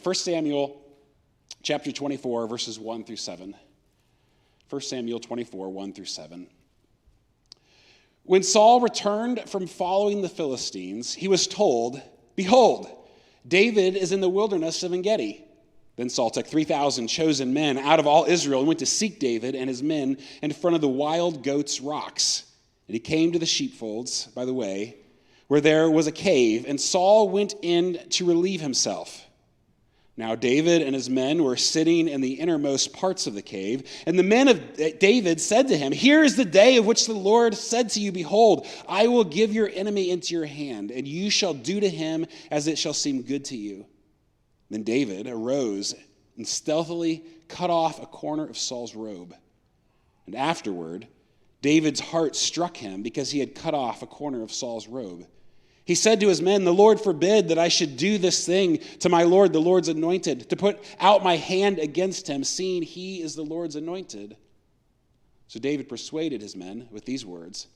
1 Samuel chapter 24, verses 1 through 7. 1 Samuel 24, 1 through 7. When Saul returned from following the Philistines, he was told, "Behold, David is in the wilderness of En-gedi." Then Saul took 3,000 chosen men out of all Israel and went to seek David and his men in front of the wild goats' rocks. And he came to the sheepfolds by the way, where there was a cave, and Saul went in to relieve himself. Now David and his men were sitting in the innermost parts of the cave, and the men of David said to him, "Here is the day of which the Lord said to you, Behold, I will give your enemy into your hand, and you shall do to him as it shall seem good to you." Then David arose and stealthily cut off a corner of Saul's robe. And afterward, David's heart struck him because he had cut off a corner of Saul's robe. He said to his men, "The Lord forbid that I should do this thing to my Lord, the Lord's anointed, to put out my hand against him, seeing he is the Lord's anointed." So David persuaded his men with these words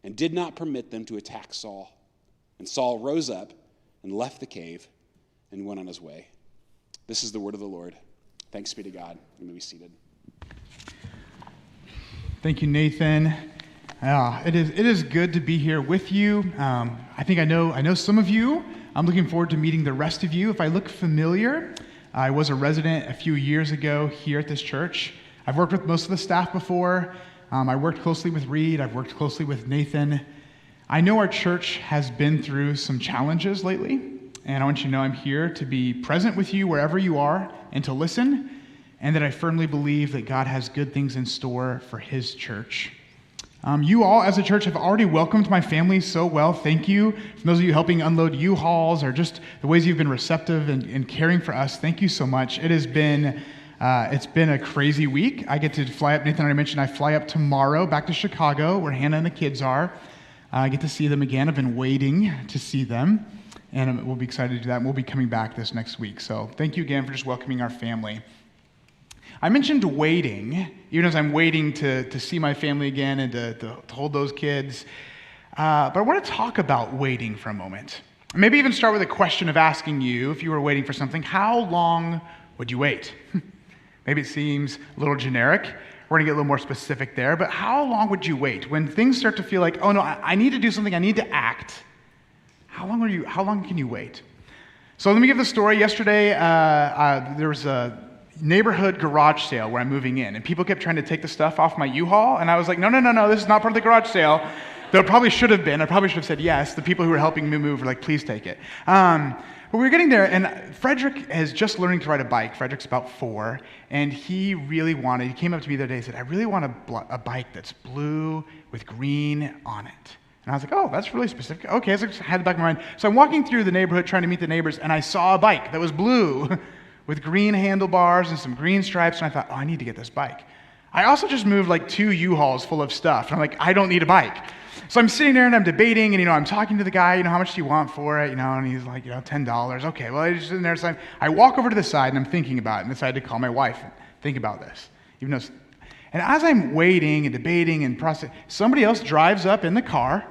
and did not permit them to attack Saul. And Saul rose up and left the cave and went on his way. This is the word of the Lord. Thanks be to God. You may be seated. Thank you, Nathan. It is good to be here with you. I think I know some of you. I'm looking forward to meeting the rest of you. If I look familiar, I was a resident a few years ago here at this church. I've worked with most of the staff before. I worked closely with Reed. I've worked closely with Nathan. I know our church has been through some challenges lately, and I want you to know I'm here to be present with you wherever you are and to listen, and that I firmly believe that God has good things in store for his church. You all, as a church, have already welcomed my family so well. Thank you. For those of you helping unload U-Hauls or just the ways you've been receptive and caring for us, thank you so much. It's been a crazy week. I get to fly up. Nathan already mentioned I fly up tomorrow back to Chicago, where Hannah and the kids are. I get to see them again. I've been waiting to see them, and we'll be excited to do that. And we'll be coming back this next week. So thank you again for just welcoming our family. I mentioned waiting, even as I'm waiting to see my family again and to hold those kids. But I want to talk about waiting for a moment. Maybe even start with a question of asking you, if you were waiting for something, how long would you wait? Maybe it seems a little generic. We're going to get a little more specific there. But how long would you wait? When things start to feel like, oh no, I need to do something, I need to act. How long can you wait? So let me give the story. Yesterday, there was a neighborhood garage sale where I'm moving in, and people kept trying to take the stuff off my U-Haul, and I was like, no, this is not part of the garage sale. Though it probably should have been. I probably should have said yes. The people who were helping me move were like, please take it. But we were getting there, and Frederick is just learning to ride a bike. Frederick's about 4, and he came up to me the other day and said, I really want a bike that's blue with green on it. And I was like, oh, that's really specific. Okay, so I had it back in my mind. So I'm walking through the neighborhood trying to meet the neighbors, and I saw a bike that was blue with green handlebars and some green stripes, and I thought, oh, I need to get this bike. I also just moved like 2 U-Hauls full of stuff, and I'm like, I don't need a bike. So I'm sitting there and I'm debating, and I'm talking to the guy, how much do you want for it? And he's like, $10. Okay, well, I just sitting there, so I walk over to the side and I'm thinking about it, and decided to call my wife and think about this. And as I'm waiting and debating and processing, somebody else drives up in the car,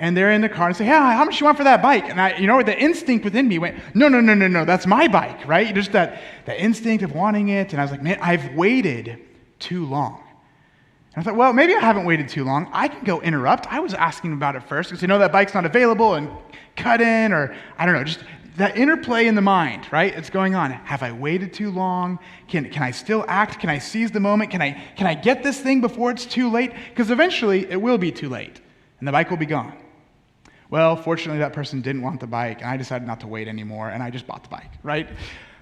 and they're in the car and say, hey, how much do you want for that bike? And the instinct within me went, no, that's my bike, right? Just that instinct of wanting it. And I was like, man, I've waited too long. And I thought, well, maybe I haven't waited too long. I can go interrupt. I was asking about it first because that bike's not available, and cut in, or I don't know, just that interplay in the mind, right? It's going on. Have I waited too long? Can I still act? Can I seize the moment? Can I get this thing before it's too late? Because eventually it will be too late, and the bike will be gone. Well, fortunately, that person didn't want the bike, and I decided not to wait anymore, and I just bought the bike, right?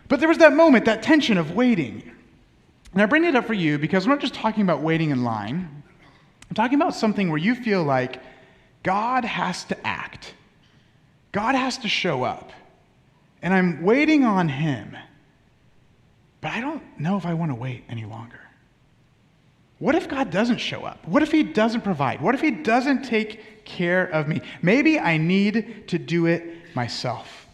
But there was that moment, that tension of waiting. And I bring it up for you because I'm not just talking about waiting in line. I'm talking about something where you feel like God has to act. God has to show up. And I'm waiting on him. But I don't know if I want to wait any longer. What if God doesn't show up? What if he doesn't provide? What if he doesn't take care of me? Maybe I need to do it myself.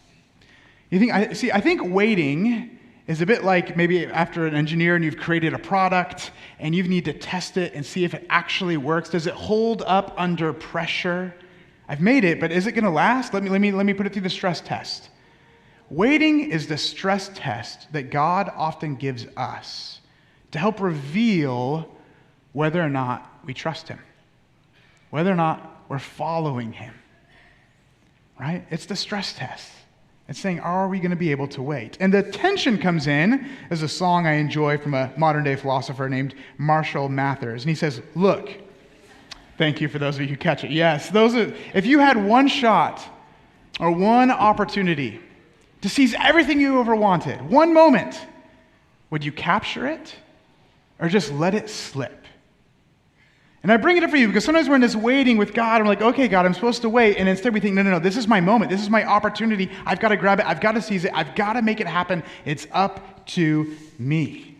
I think waiting is a bit like maybe after an engineer and you've created a product and you need to test it and see if it actually works. Does it hold up under pressure? I've made it, but is it going to last? Let me put it through the stress test. waiting is the stress test that God often gives us to help reveal whether or not we trust him, whether or not we're following him, right? It's the stress test. It's saying, are we going to be able to wait? And the tension comes in, as a song I enjoy from a modern-day philosopher named Marshall Mathers. And he says, look, thank you for those of you who catch it. Yes, if you had one shot or one opportunity to seize everything you ever wanted, one moment, would you capture it or just let it slip? And I bring it up for you because sometimes we're in this waiting with God. I'm like, okay, God, I'm supposed to wait. And instead we think, no, this is my moment. This is my opportunity. I've got to grab it. I've got to seize it. I've got to make it happen. It's up to me.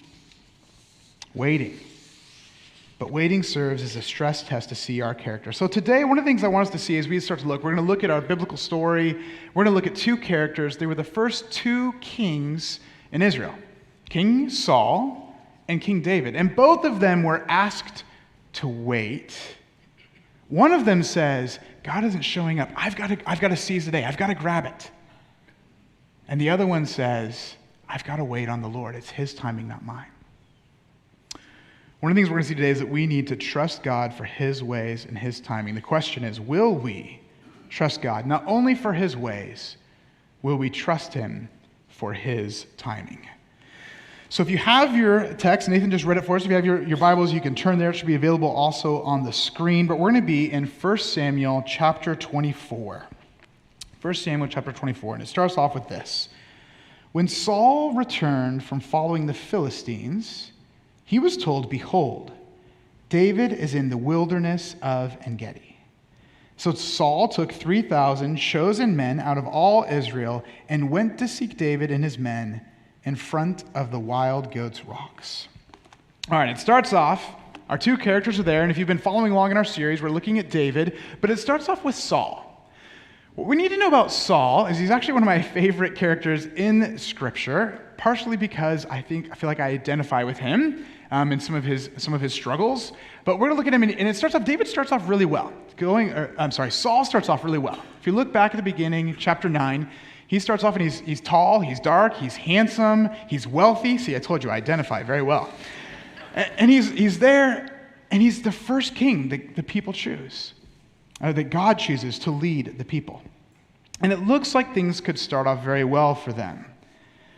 Waiting. But waiting serves as a stress test to see our character. So today, one of the things I want us to see as we start to look, we're going to look at our biblical story. We're going to look at two characters. They were the first two kings in Israel, King Saul and King David. And both of them were asked to wait. One of them says, God isn't showing up. I've got to seize the day. I've got to grab it. And the other one says, I've got to wait on the Lord. It's his timing, not mine. One of the things we're going to see today is that we need to trust God for his ways and his timing. The question is, will we trust God not only for his ways, will we trust him for his timing? So if you have your text, Nathan just read it for us. If you have your Bibles, you can turn there. It should be available also on the screen. But we're going to be in 1 Samuel chapter 24. 1 Samuel chapter 24. And it starts off with this. When Saul returned from following the Philistines, he was told, behold, David is in the wilderness of En-gedi. So Saul took 3,000 chosen men out of all Israel and went to seek David and his men in front of the wild goats' rocks. All right, it starts off, our two characters are there, and if you've been following along in our series, we're looking at David, but it starts off with Saul. What we need to know about Saul is he's actually one of my favorite characters in Scripture, partially because I feel like I identify with him in some of his struggles. But we're going to look at him, and it starts off, David starts off really well. Saul starts off really well. If you look back at the beginning, chapter 9, he starts off and he's tall, he's dark, he's handsome, he's wealthy. See, I told you I identify very well. And he's there, and he's the first king that the people choose, that God chooses to lead the people. And it looks like things could start off very well for them.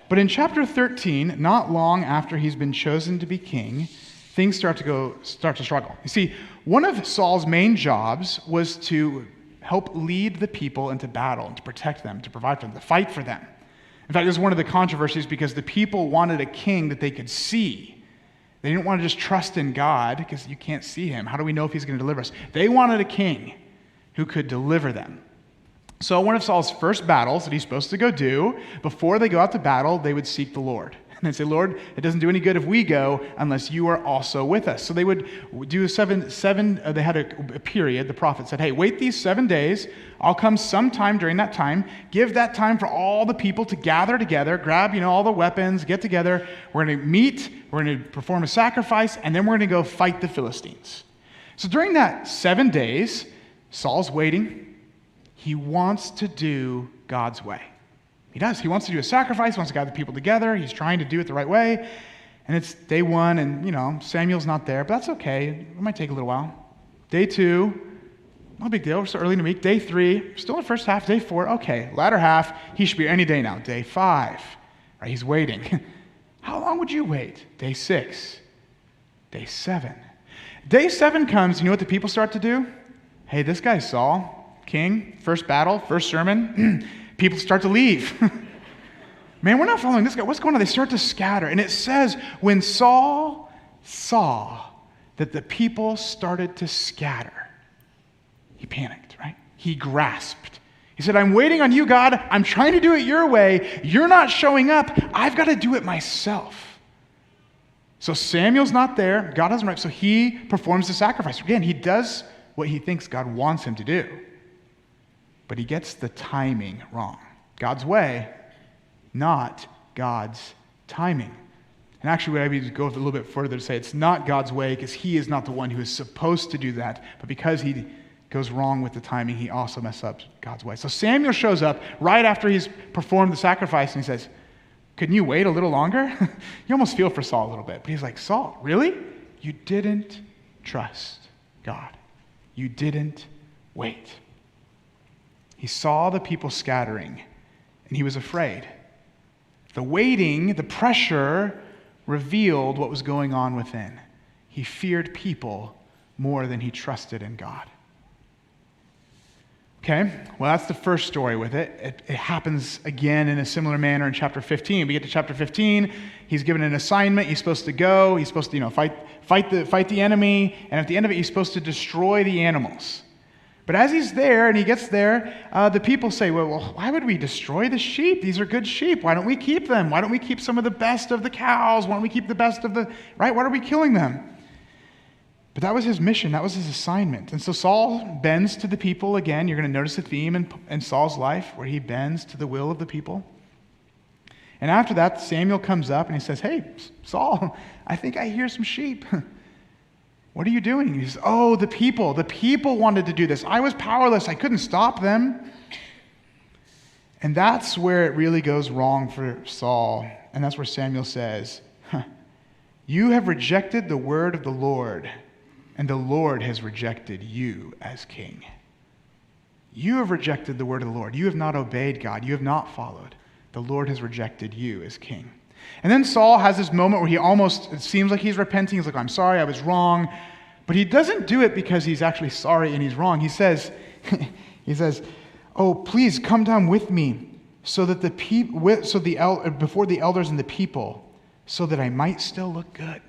But in chapter 13, not long after he's been chosen to be king, things start to struggle. You see, one of Saul's main jobs was to help lead the people into battle and to protect them, to provide for them, to fight for them. In fact, this is one of the controversies because the people wanted a king that they could see. They didn't want to just trust in God because you can't see him. How do we know if he's going to deliver us? They wanted a king who could deliver them. So one of Saul's first battles that he's supposed to go do, before they go out to battle, they would seek the Lord. And they'd say, Lord, it doesn't do any good if we go unless you are also with us. So they would do they had a period. The prophet said, hey, wait these 7 days. I'll come sometime during that time. Give that time for all the people to gather together, grab, all the weapons, get together. We're going to meet. We're going to perform a sacrifice, and then we're going to go fight the Philistines. So during that 7 days, Saul's waiting. He wants to do God's way. He does. He wants to do a sacrifice, wants to gather people together. He's trying to do it the right way. And it's day 1, and, Samuel's not there, but that's okay. It might take a little while. Day 2, no big deal. We're still early in the week. Day 3, still in the first half. Day 4, okay. Latter half, he should be any day now. Day 5, right? He's waiting. How long would you wait? Day 6, day 7. Day 7 comes, you know what the people start to do? Hey, this guy's Saul. King, first battle, first sermon, people start to leave. Man, we're not following this guy. What's going on? They start to scatter. And it says, when Saul saw that the people started to scatter, he panicked, right? He grasped. He said, I'm waiting on you, God. I'm trying to do it your way. You're not showing up. I've got to do it myself. So Samuel's not there. God doesn't, so he performs the sacrifice. Again, he does what he thinks God wants him to do. But he gets the timing wrong. God's way, not God's timing. And actually, what I would go a little bit further to say it's not God's way because he is not the one who is supposed to do that. But because he goes wrong with the timing, he also messes up God's way. So Samuel shows up right after he's performed the sacrifice, and he says, couldn't you wait a little longer? You almost feel for Saul a little bit. But he's like, Saul, really? You didn't trust God. You didn't wait. He saw the people scattering, and he was afraid. The waiting, the pressure, revealed what was going on within. He feared people more than he trusted in God. Okay, well, that's the first story with it. It happens again in a similar manner in chapter 15. We get to chapter 15. He's given an assignment. He's supposed to go. He's supposed to, fight the enemy. And at the end of it, he's supposed to destroy the animals. But as he's there and he gets there, the people say, well, why would we destroy the sheep? These are good sheep. Why don't we keep them? Why don't we keep some of the best of the cows? Why don't we keep the best of the, right? Why are we killing them? But that was his mission. That was his assignment. And so Saul bends to the people again. You're going to notice a theme in Saul's life where he bends to the will of the people. And after that, Samuel comes up and he says, hey, Saul, I think I hear some sheep. What are you doing? He says, oh, the people wanted to do this. I was powerless. I couldn't stop them. And that's where it really goes wrong for Saul. And that's where Samuel says, you have rejected the word of the Lord, and the Lord has rejected you as king. You have rejected the word of the Lord. You have not obeyed God. You have not followed. The Lord has rejected you as king. And then Saul has this moment where it seems like he's repenting. He's like, I'm sorry, I was wrong. But he doesn't do it because he's actually sorry and he's wrong. He says, oh, please come down with me so that before the elders and the people, so that I might still look good.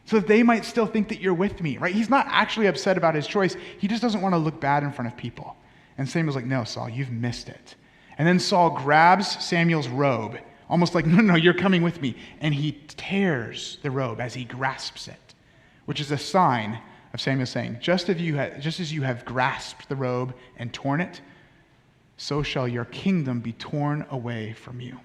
So that they might still think that you're with me, right? He's not actually upset about his choice. He just doesn't want to look bad in front of people. And Samuel's like, no, Saul, you've missed it. And then Saul grabs Samuel's robe, almost like, no, you're coming with me. And he tears the robe as he grasps it, which is a sign of Samuel saying, just as you have grasped the robe and torn it, so shall your kingdom be torn away from you.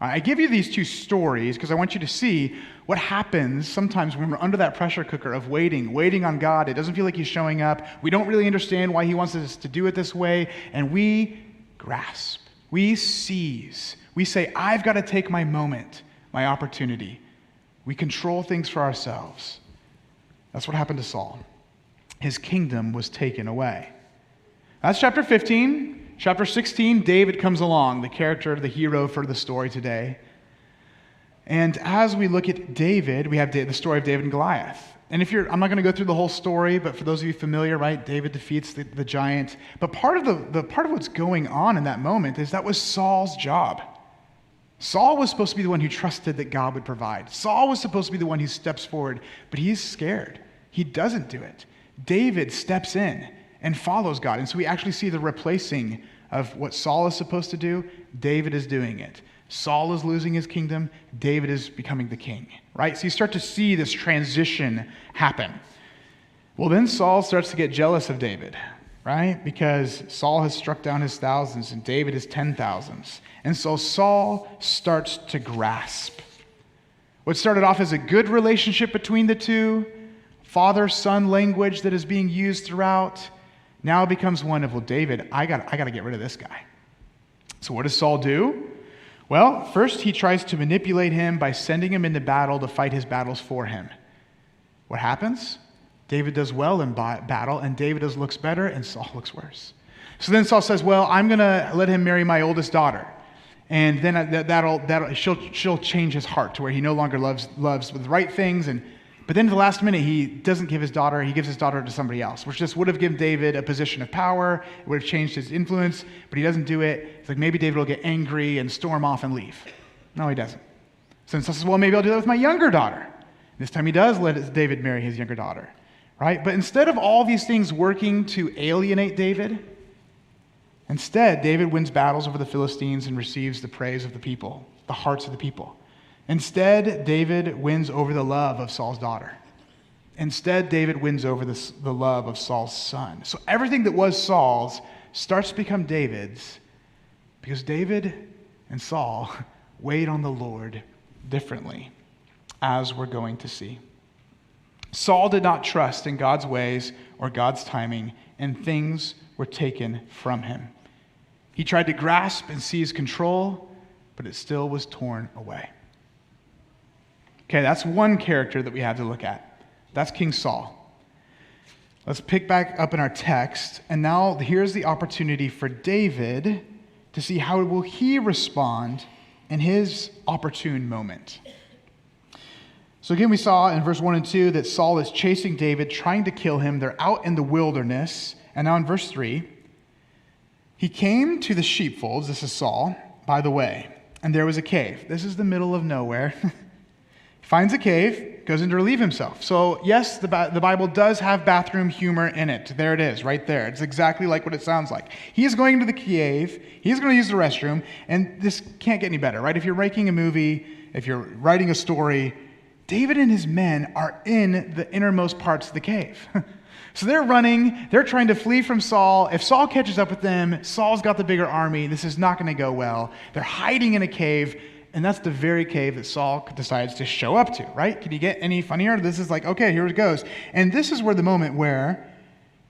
I give you these two stories because I want you to see what happens sometimes when we're under that pressure cooker of waiting on God. It doesn't feel like he's showing up. We don't really understand why he wants us to do it this way. And we grasp. We seize. We say, I've got to take my moment, my opportunity. We control things for ourselves. That's what happened to Saul. His kingdom was taken away. That's chapter 15. Chapter 16, David comes along, the character, the hero for the story today. And as we look at David, we have the story of David and Goliath. And I'm not going to go through the whole story, but for those of you familiar, right, David defeats the giant. But part of what's going on in that moment is that was Saul's job. Saul was supposed to be the one who trusted that God would provide. Saul was supposed to be the one who steps forward, but he's scared. He doesn't do it. David steps in and follows God. And so we actually see the replacing of what Saul is supposed to do. David is doing it. Saul is losing his kingdom. David is becoming the king, right? So you start to see this transition happen. Well, then Saul starts to get jealous of David, right? Because Saul has struck down his thousands and David his 10,000s. And so Saul starts to grasp. What started off as a good relationship between the two, father-son language that is being used throughout, now it becomes one of, well, David, I got to get rid of this guy. So what does Saul do? Well, first he tries to manipulate him by sending him into battle to fight his battles for him. What happens? David does well in battle, and David looks better, and Saul looks worse. So then Saul says, well, I'm going to let him marry my oldest daughter. And then she'll change his heart to where he no longer loves the right things. But then at the last minute, he doesn't give his daughter, he gives his daughter to somebody else, which just would have given David a position of power. It would have changed his influence, but he doesn't do it. It's like maybe David will get angry and storm off and leave. No, he doesn't. So Saul says, well, maybe I'll do that with my younger daughter. This time he does let David marry his younger daughter, right? But instead of all these things working to alienate David, instead, David wins battles over the Philistines and receives the praise of the people, the hearts of the people. Instead, David wins over the love of Saul's daughter. Instead, David wins over the love of Saul's son. So everything that was Saul's starts to become David's because David and Saul wait on the Lord differently, as we're going to see. Saul did not trust in God's ways or God's timing, and things were taken from him. He tried to grasp and seize control, but it still was torn away. Okay, that's one character that we have to look at. That's King Saul. Let's pick back up in our text, and now here's the opportunity for David to see how will he respond in his opportune moment. So again, we saw in verse 1 and 2 that Saul is chasing David, trying to kill him. They're out in the wilderness. And now in verse 3, he came to the sheepfolds, this is Saul, by the way, and there was a cave. This is the middle of nowhere. He finds a cave, goes in to relieve himself. So yes, the Bible does have bathroom humor in it. There it is, right there. It's exactly like what it sounds like. He is going to the cave, he's going to use the restroom, and this can't get any better, right? If you're making a movie, if you're writing a story, David and his men are in the innermost parts of the cave. So they're running, they're trying to flee from Saul. If Saul catches up with them, Saul's got the bigger army. This is not going to go well. They're hiding in a cave, and that's the very cave that Saul decides to show up to, right? Can you get any funnier? This is like, okay, here it goes. And this is where the moment where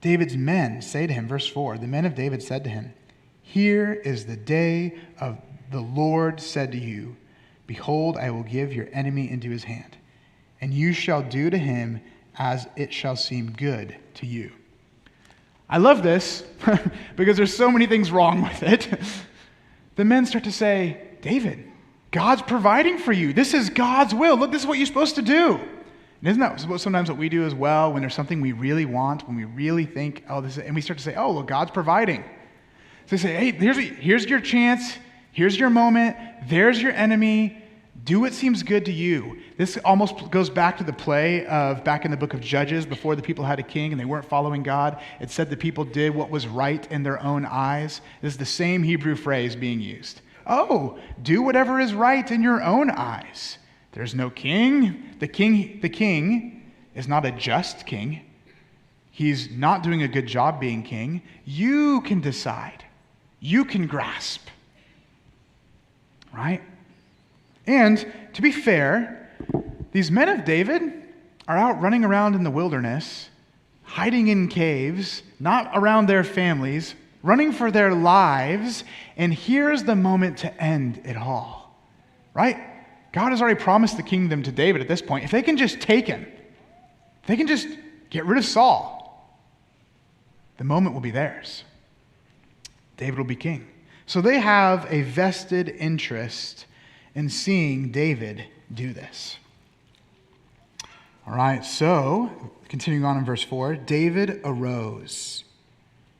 David's men say to him, verse 4, the men of David said to him, "Here is the day of the Lord said to you, behold, I will give your enemy into his hand, and you shall do to him as it shall seem good to you." I love this because there's so many things wrong with it. The men start to say, David, God's providing for you. This is God's will. Look, this is what you're supposed to do. And isn't that sometimes what we do as well when there's something we really want, when we really think, oh, this is, and we start to say, oh, well, God's providing. So they say, hey, here's your chance. Here's your moment. There's your enemy. Do what seems good to you. This almost goes back to the play of back in the book of Judges, before the people had a king and they weren't following God. It said the people did what was right in their own eyes. This is the same Hebrew phrase being used. Oh, do whatever is right in your own eyes. There's no king. The king is not a just king. He's not doing a good job being king. You can decide. You can grasp. Right? And to be fair, these men of David are out running around in the wilderness, hiding in caves, not around their families, running for their lives, and here's the moment to end it all. Right? God has already promised the kingdom to David at this point. If they can just take him, if they can just get rid of Saul, the moment will be theirs. David will be king. So they have a vested interest in seeing David do this. All right, so continuing on in verse 4, David arose.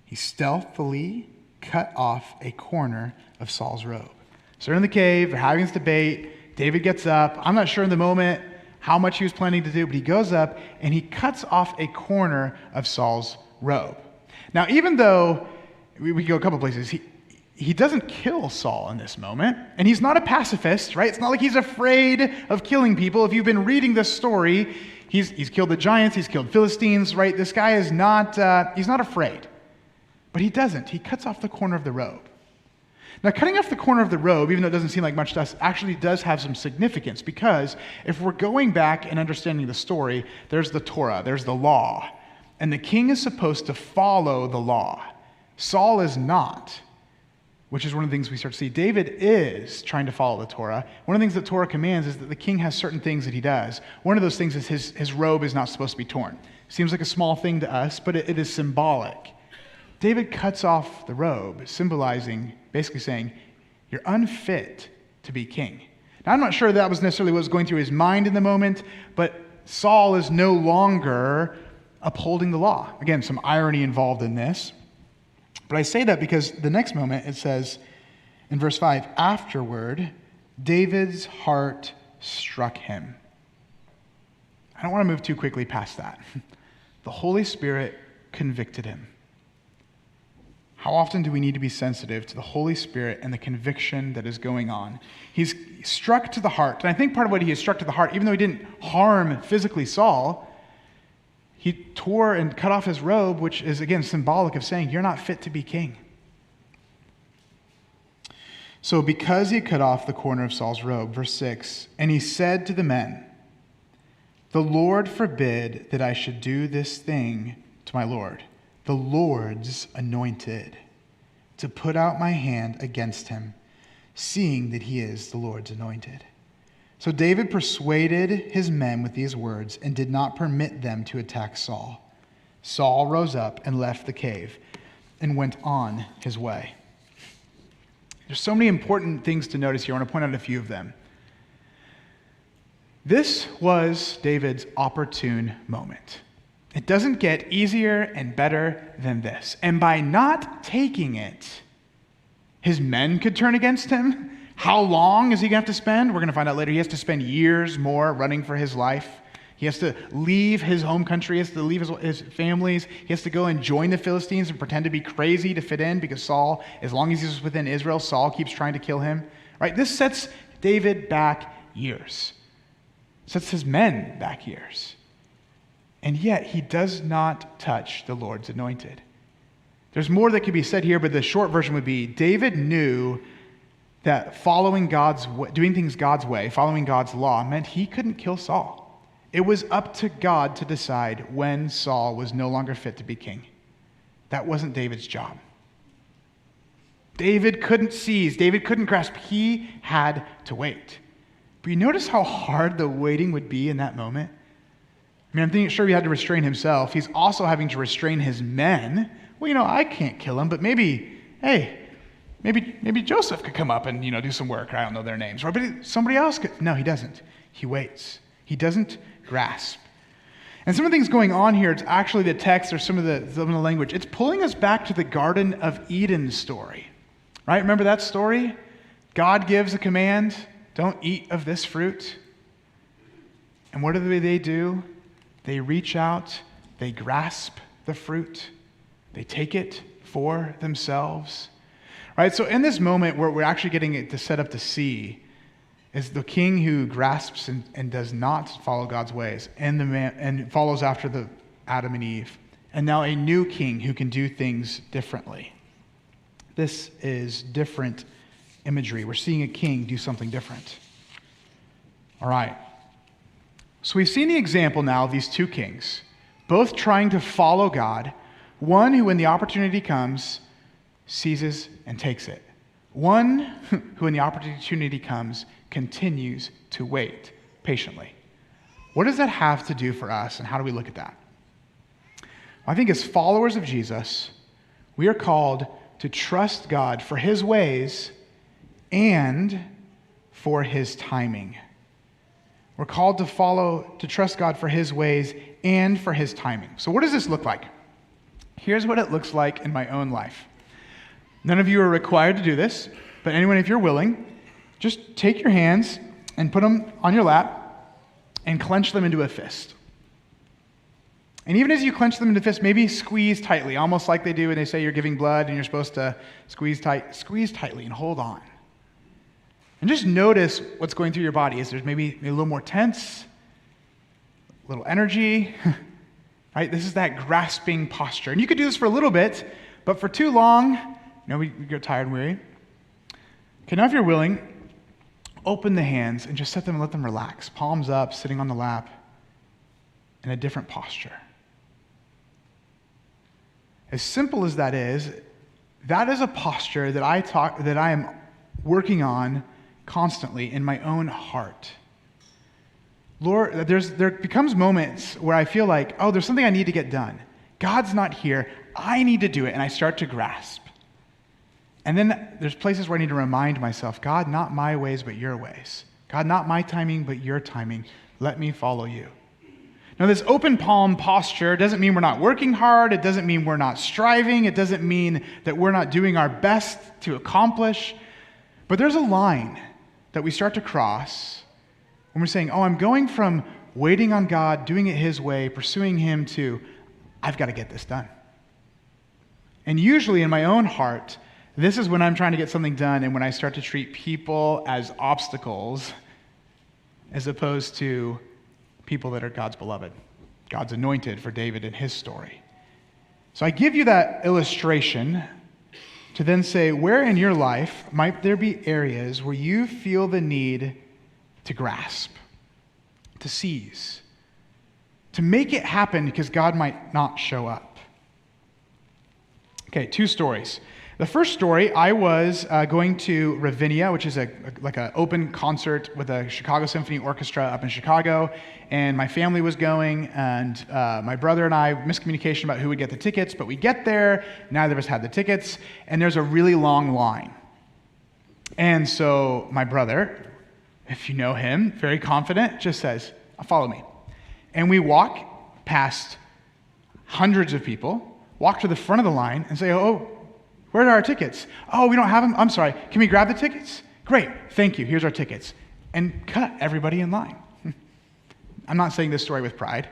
He stealthily cut off a corner of Saul's robe. So they're in the cave, they're having this debate. David gets up. I'm not sure in the moment how much he was planning to do, but he goes up and he cuts off a corner of Saul's robe. Now, even though we go a couple places, he doesn't kill Saul in this moment, and he's not a pacifist, right? It's not like he's afraid of killing people. If you've been reading this story, he's killed the giants, he's killed Philistines, right? This guy is not, he's not afraid. But he doesn't. He cuts off the corner of the robe. Now, cutting off the corner of the robe, even though it doesn't seem like much to us, actually does have some significance, because if we're going back and understanding the story, there's the Torah, there's the law, and the king is supposed to follow the law. Saul is not. Which is one of the things we start to see. David is trying to follow the Torah. One of the things that Torah commands is that the king has certain things that he does. One of those things is his robe is not supposed to be torn. Seems like a small thing to us, but it is symbolic. David cuts off the robe, symbolizing, basically saying, you're unfit to be king. Now, I'm not sure that was necessarily what was going through his mind in the moment, but Saul is no longer upholding the law. Again, some irony involved in this. But I say that because the next moment it says in verse 5, afterward, David's heart struck him. I don't want to move too quickly past that. The Holy Spirit convicted him. How often do we need to be sensitive to the Holy Spirit and the conviction that is going on? He's struck to the heart. And I think part of what he is struck to the heart, even though he didn't harm physically Saul, he tore and cut off his robe, which is, again, symbolic of saying, you're not fit to be king. So because he cut off the corner of Saul's robe, verse 6, and he said to the men, The Lord forbid that I should do this thing to my Lord, the Lord's anointed, to put out my hand against him, seeing that he is the Lord's anointed." So David persuaded his men with these words and did not permit them to attack Saul. Saul rose up and left the cave and went on his way. There's so many important things to notice here. I want to point out a few of them. This was David's opportune moment. It doesn't get easier and better than this. And by not taking it, his men could turn against him. How long is he going to have to spend? We're going to find out later. He has to spend years more running for his life. He has to leave his home country. He has to leave his families. He has to go and join the Philistines and pretend to be crazy to fit in because Saul, as long as he's within Israel, Saul keeps trying to kill him. Right? This sets David back years. Sets his men back years. And yet he does not touch the Lord's anointed. There's more that could be said here, but the short version would be David knew that doing things God's way, following God's law, meant he couldn't kill Saul. It was up to God to decide when Saul was no longer fit to be king. That wasn't David's job. David couldn't seize. David couldn't grasp. He had to wait. But you notice how hard the waiting would be in that moment? I mean, I'm sure he had to restrain himself. He's also having to restrain his men. Well, I can't kill him, but maybe Joseph could come up and, do some work. I don't know their names. Or but somebody else could. No, he doesn't. He waits. He doesn't grasp. And some of the things going on here, it's actually the text or some of the language. It's pulling us back to the Garden of Eden story. Right? Remember that story? God gives a command, don't eat of this fruit. And what do they do? They reach out, they grasp the fruit, they take it for themselves. Right? So in this moment where we're actually getting it to set up to see is the king who grasps and does not follow God's ways and follows after the Adam and Eve. And now a new king who can do things differently. This is different imagery. We're seeing a king do something different. All right. So we've seen the example now of these two kings, both trying to follow God. One who, when the opportunity comes, seizes and takes it. One who, when the opportunity comes, continues to wait patiently. What does that have to do for us, and how do we look at that? I think as followers of Jesus, we are called to trust God for his ways and for his timing. We're called to trust God for his ways and for his timing. So what does this look like? Here's what it looks like in my own life. None of you are required to do this, but anyone, if you're willing, just take your hands and put them on your lap and clench them into a fist. And even as you clench them into a fist, maybe squeeze tightly, almost like they do when they say you're giving blood and you're supposed to squeeze tightly and hold on. And just notice what's going through your body. Is there's maybe a little more tense, a little energy, right? This is that grasping posture. And you could do this for a little bit, but for too long, we get tired and weary. Okay, now if you're willing, open the hands and just set them and let them relax. Palms up, sitting on the lap, in a different posture. As simple as that is a posture that I am working on constantly in my own heart. Lord, there becomes moments where I feel like, there's something I need to get done. God's not here. I need to do it, and I start to grasp. And then there's places where I need to remind myself, God, not my ways, but your ways. God, not my timing, but your timing. Let me follow you. Now, this open palm posture doesn't mean we're not working hard. It doesn't mean we're not striving. It doesn't mean that we're not doing our best to accomplish. But there's a line that we start to cross when we're saying, I'm going from waiting on God, doing it his way, pursuing him, to I've got to get this done. And usually in my own heart, this is when I'm trying to get something done and when I start to treat people as obstacles as opposed to people that are God's beloved, God's anointed for David in his story. So I give you that illustration to then say, where in your life might there be areas where you feel the need to grasp, to seize, to make it happen because God might not show up. Okay, 2 stories. The first story, I was going to Ravinia, which is like an open concert with a Chicago Symphony Orchestra up in Chicago, and my family was going, and my brother and I, miscommunication about who would get the tickets, but we get there, neither of us had the tickets, and there's a really long line. And so my brother, if you know him, very confident, just says, follow me. And we walk past hundreds of people, walk to the front of the line, and say, oh, where are our tickets? Oh, we don't have them? I'm sorry. Can we grab the tickets? Great. Thank you. Here's our tickets. And cut everybody in line. I'm not saying this story with pride,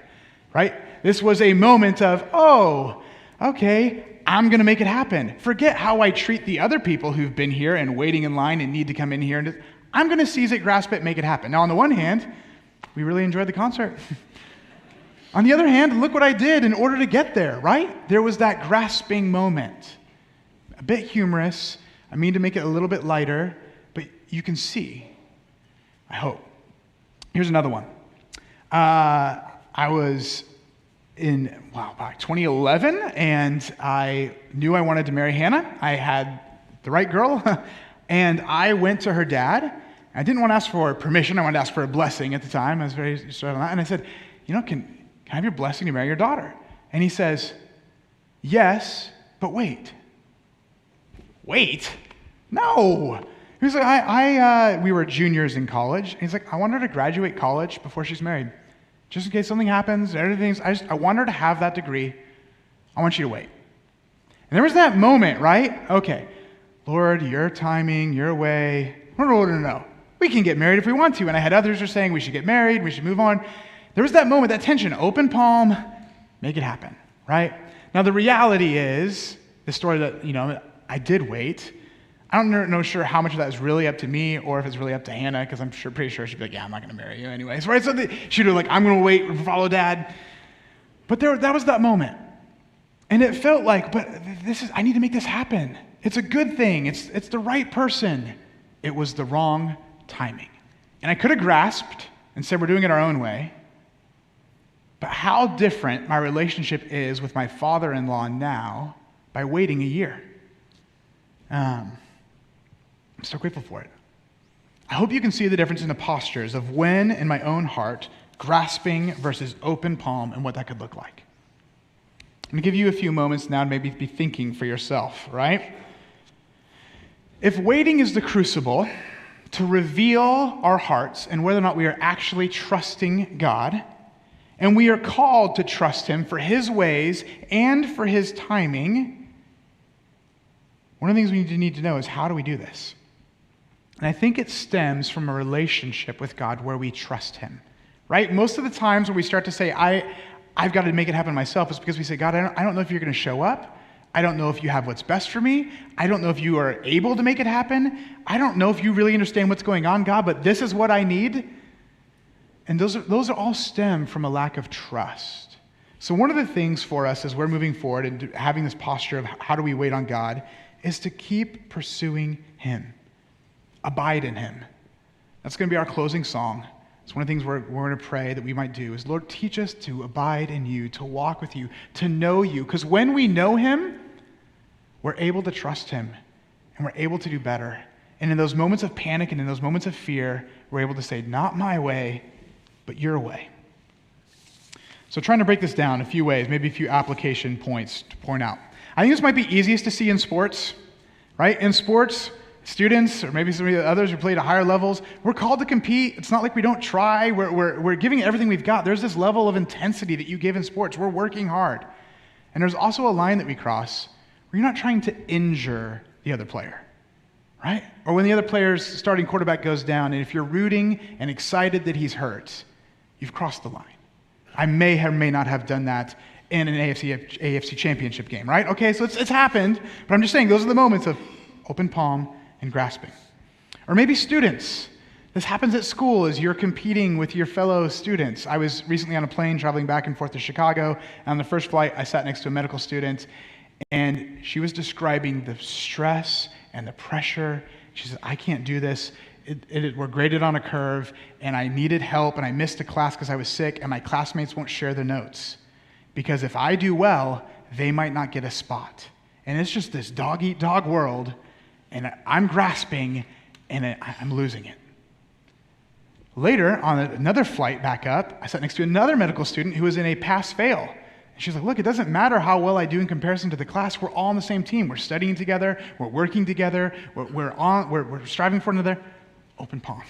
right? This was a moment of, oh, okay, I'm going to make it happen. Forget how I treat the other people who've been here and waiting in line and need to come in here. And I'm going to seize it, grasp it, make it happen. Now, on the one hand, we really enjoyed the concert. On the other hand, look what I did in order to get there, right? There was that grasping moment. A bit humorous. I mean to make it a little bit lighter, but you can see, I hope. Here's another one. I was in, back 2011, and I knew I wanted to marry Hannah. I had the right girl, and I went to her dad. I didn't want to ask for permission. I wanted to ask for a blessing at the time. I was very strong on that. And I said, can I have your blessing to marry your daughter? And he says, yes, but wait. Wait? No. He was like, we were juniors in college. And he's like, I want her to graduate college before she's married. Just in case something happens, I want her to have that degree. I want you to wait. And there was that moment, right? Okay, Lord, your timing, your way. No. We can get married if we want to. And I had others who were saying we should get married, we should move on. There was that moment, that tension, open palm, make it happen, right? Now the reality is, the story that, I did wait. I don't know sure how much of that is really up to me or if it's really up to Hannah, because I'm pretty sure she'd be like, yeah, I'm not going to marry you anyways, right? So she'd be like, I'm going to wait and follow Dad. But that was that moment. And it felt like, I need to make this happen. It's a good thing. It's the right person. It was the wrong timing. And I could have grasped and said, we're doing it our own way. But how different my relationship is with my father-in-law now by waiting a year. I'm so grateful for it. I hope you can see the difference in the postures of when, in my own heart, grasping versus open palm and what that could look like. I'm going to give you a few moments now to maybe be thinking for yourself, right? If waiting is the crucible to reveal our hearts and whether or not we are actually trusting God, and we are called to trust Him for His ways and for His timing, one of the things we need to know is, how do we do this? And I think it stems from a relationship with God where we trust Him, right? Most of the times when we start to say, I've got to make it happen myself, it's because we say, God, I don't know if you're going to show up. I don't know if you have what's best for me. I don't know if you are able to make it happen. I don't know if you really understand what's going on, God, but this is what I need. And those are all stem from a lack of trust. So one of the things for us as we're moving forward and having this posture of how do we wait on God is to keep pursuing Him. Abide in Him. That's going to be our closing song. It's one of the things we're going to pray that we might do is, Lord, teach us to abide in You, to walk with You, to know You. Because when we know Him, we're able to trust Him, and we're able to do better. And in those moments of panic and in those moments of fear, we're able to say, not my way, but Your way. So trying to break this down a few ways, maybe a few application points to point out. I think this might be easiest to see in sports, right? In sports, students, or maybe some of the others who play at higher levels, we're called to compete. It's not like we don't try. We're giving everything we've got. There's this level of intensity that you give in sports. We're working hard. And there's also a line that we cross where you're not trying to injure the other player, right? Or when the other player's starting quarterback goes down, and if you're rooting and excited that he's hurt, you've crossed the line. I may or may not have done that in an AFC championship game, right? Okay, so it's happened, but I'm just saying those are the moments of open palm and grasping. Or maybe students. This happens at school as you're competing with your fellow students. I was recently on a plane traveling back and forth to Chicago, and on the first flight, I sat next to a medical student, and she was describing the stress and the pressure. She said, I can't do this. we're graded on a curve, and I needed help, and I missed a class because I was sick, and my classmates won't share their notes. Because if I do well, they might not get a spot. And it's just this dog-eat-dog world, and I'm grasping, and I'm losing it. Later, on another flight back up, I sat next to another medical student who was in a pass-fail. And she's like, look, it doesn't matter how well I do in comparison to the class. We're all on the same team. We're studying together. We're working together. We're striving for another. Open palm.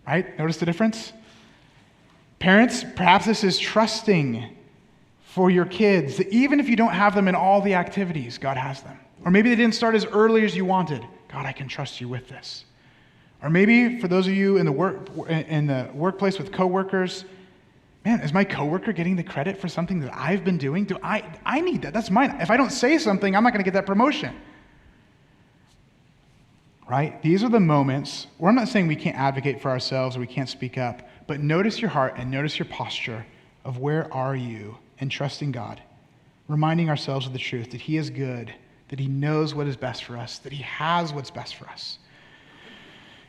Right? Notice the difference? Parents, perhaps this is trusting for your kids that even if you don't have them in all the activities, God has them. Or maybe they didn't start as early as you wanted. God, I can trust you with this. Or maybe for those of you in the workplace with coworkers, man, is my coworker getting the credit for something that I've been doing? I need that. That's mine. If I don't say something, I'm not going to get that promotion. Right? These are the moments where I'm not saying we can't advocate for ourselves or we can't speak up, but notice your heart and notice your posture of where are you in trusting God, reminding ourselves of the truth that He is good, that He knows what is best for us, that He has what's best for us.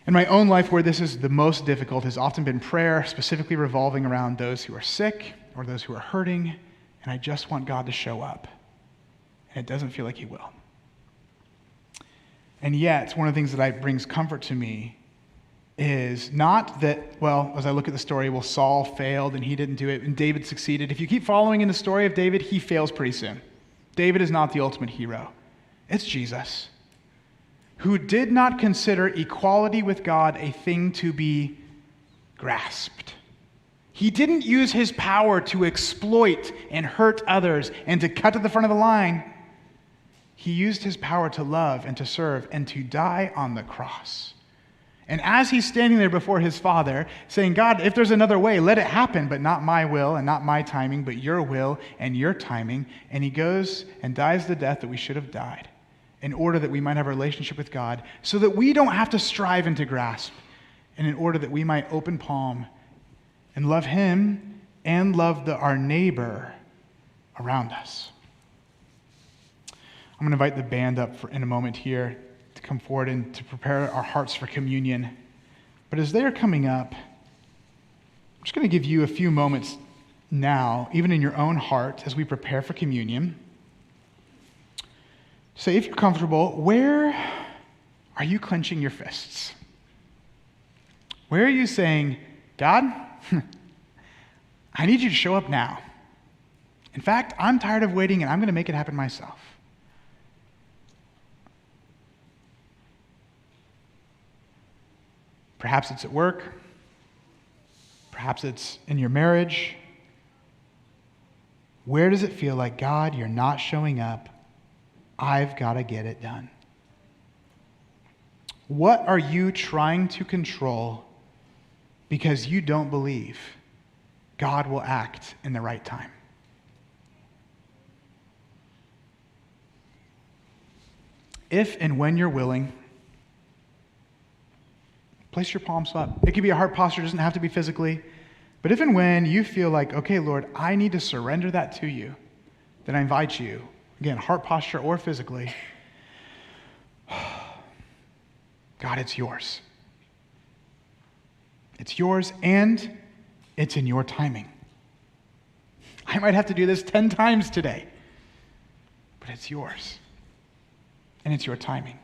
In my own life, where this is the most difficult has often been prayer, specifically revolving around those who are sick or those who are hurting, and I just want God to show up. And it doesn't feel like He will. And yet, one of the things that brings comfort to me is not that, well, as I look at the story, well, Saul failed and he didn't do it, and David succeeded. If you keep following in the story of David, he fails pretty soon. David is not the ultimate hero. It's Jesus, who did not consider equality with God a thing to be grasped. He didn't use his power to exploit and hurt others and to cut to the front of the line. He used his power to love and to serve and to die on the cross. And as he's standing there before his Father, saying, God, if there's another way, let it happen, but not my will and not my timing, but your will and your timing. And he goes and dies the death that we should have died, in order that we might have a relationship with God, so that we don't have to strive and to grasp, and in order that we might open palm and love Him and love our neighbor around us. I'm going to invite the band up in a moment here to come forward and to prepare our hearts for communion. But as they are coming up, I'm just going to give you a few moments now, even in your own heart, as we prepare for communion. Say, if you're comfortable, where are you clenching your fists? Where are you saying, God, I need you to show up now. In fact, I'm tired of waiting and I'm going to make it happen myself. Perhaps it's at work. Perhaps it's in your marriage. Where does it feel like, God, you're not showing up? I've got to get it done. What are you trying to control because you don't believe God will act in the right time? If and when you're willing, place your palms up. It could be a heart posture, it doesn't have to be physically. But if and when you feel like, okay, Lord, I need to surrender that to you, then I invite you, again, heart posture or physically, God, it's yours. It's yours and it's in your timing. I might have to do this 10 times today, but it's yours and it's your timing.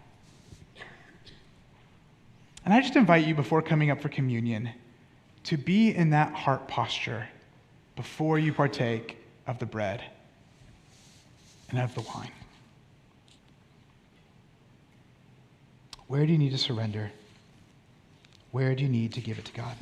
And I just invite you, before coming up for communion, to be in that heart posture before you partake of the bread and of the wine. Where do you need to surrender? Where do you need to give it to God?